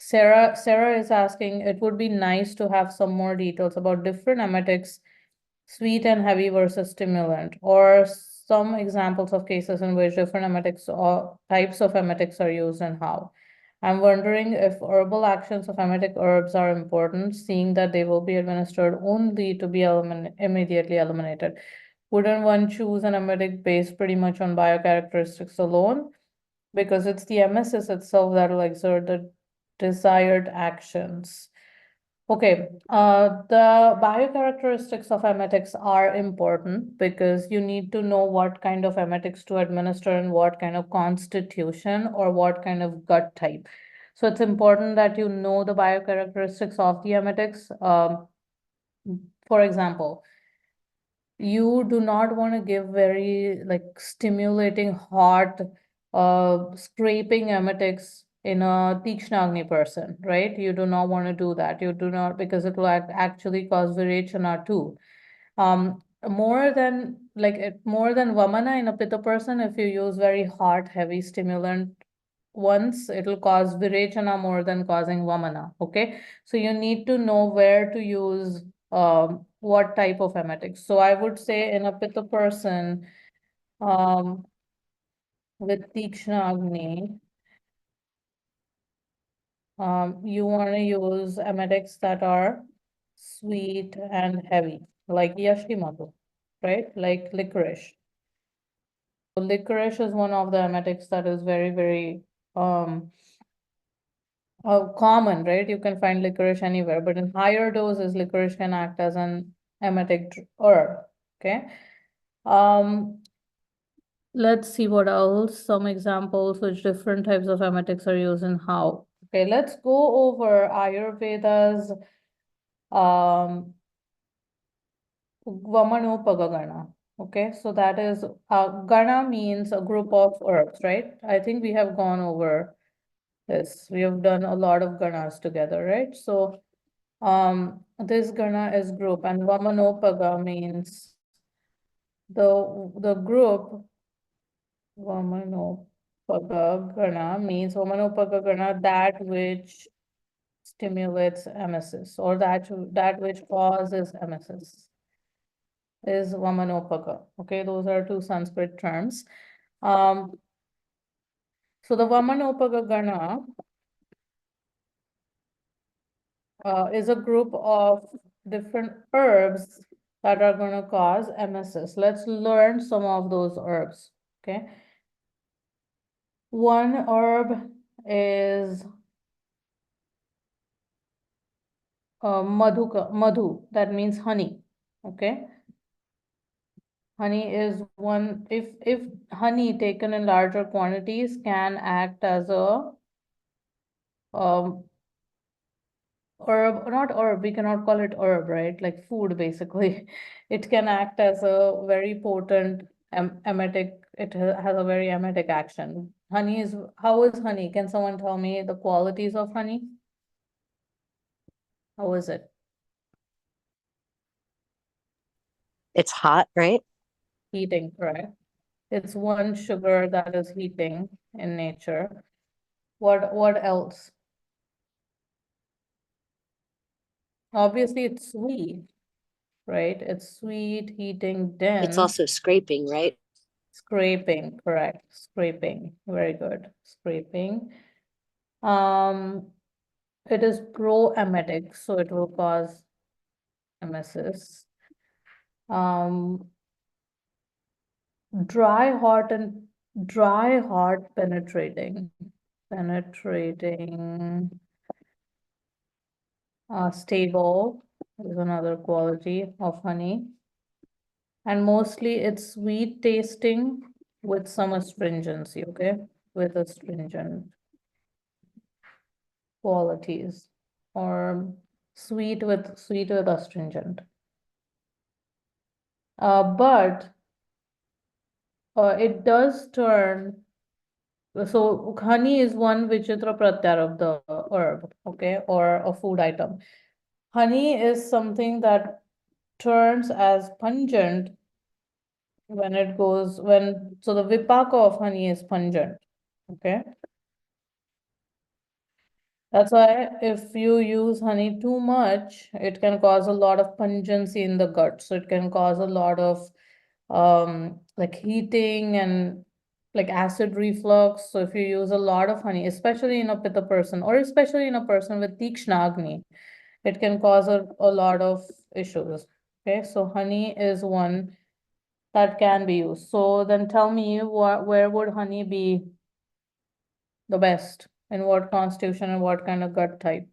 Sarah is asking, it would be nice to have some more details about different emetics, sweet and heavy versus stimulant, or some examples of cases in which different emetics or types of emetics are used and how. I'm wondering if herbal actions of emetic herbs are important, seeing that they will be administered only to be immediately eliminated. Wouldn't one choose an emetic based pretty much on biocharacteristics alone? Because it's the emesis itself that will exert the desired actions. Okay, the biocharacteristics of emetics are important because you need to know what kind of emetics to administer and what kind of constitution or what kind of gut type. So it's important that you know the biocharacteristics of the emetics. For example, you do not want to give very like stimulating hot scraping emetics in a Tikshna person, right? You do not want to do that. You do not, because it will actually cause virechana too. More than Vamana in a Pitta person, if you use very hot, heavy stimulant once, it will cause virechana more than causing Vamana. Okay. So you need to know where to use what type of emetics. So I would say in a Pitta person, um, with Tikshna Agni, you want to use emetics that are sweet and heavy, like Yashimatu, right? Like licorice. So licorice is one of the emetics that is very, very common, right? You can find licorice anywhere, but in higher doses, licorice can act as an emetic herb. Okay. Um, let's see what else. Some examples which different types of emetics are used and how. Okay, let's go over Ayurveda's Vamanopagagana. Okay, so that is Gana means a group of herbs, right? I think we have gone over this. We have done a lot of ganas together, right? So this gana is group, and Vamanopaga means the group. Vamanopaga gana means Vamanopaga gana, that which stimulates emesis, or that which causes emesis is Vamanopaga. Okay, those are two Sanskrit terms. Um, so the Vamanopaga gana is a group of different herbs that are going to cause emesis. Let's learn some of those herbs. Okay. One herb is madhu, that means honey. Okay. Honey is one, if honey taken in larger quantities can act as a um, herb, not herb, we cannot call it herb, right? Like food, basically. It can act as a very potent emetic. It has a very emetic action. Honey is, how is honey? Can someone tell me the qualities of honey? How is it? It's hot, right? Heating, correct? It's one sugar that is heating in nature. What else? Obviously, it's sweet, right? It's sweet, heating, It's dense. also scraping, right? Scraping, correct. Scraping. Very good. Scraping. Um, it is pro-emetic, so it will cause emesis. Um, dry, hot, and dry, hot, penetrating. Penetrating. Stable is another quality of honey. And mostly it's sweet tasting with some astringency, okay? With astringent qualities, or sweet with astringent. But it does turn, so honey is one Vichitra Pratyar of the herb, okay, or a food item. Honey is something that turns as pungent when it goes, so the vipaka of honey is pungent, okay? That's why if you use honey too much, it can cause a lot of pungency in the gut. So it can cause a lot of like heating and like acid reflux. So if you use a lot of honey, especially in a pitta person or especially in a person with Tikshna Agni, it can cause a lot of issues. Okay, so honey is one that can be used. So then tell me where would honey be the best? In what constitution and what kind of gut type?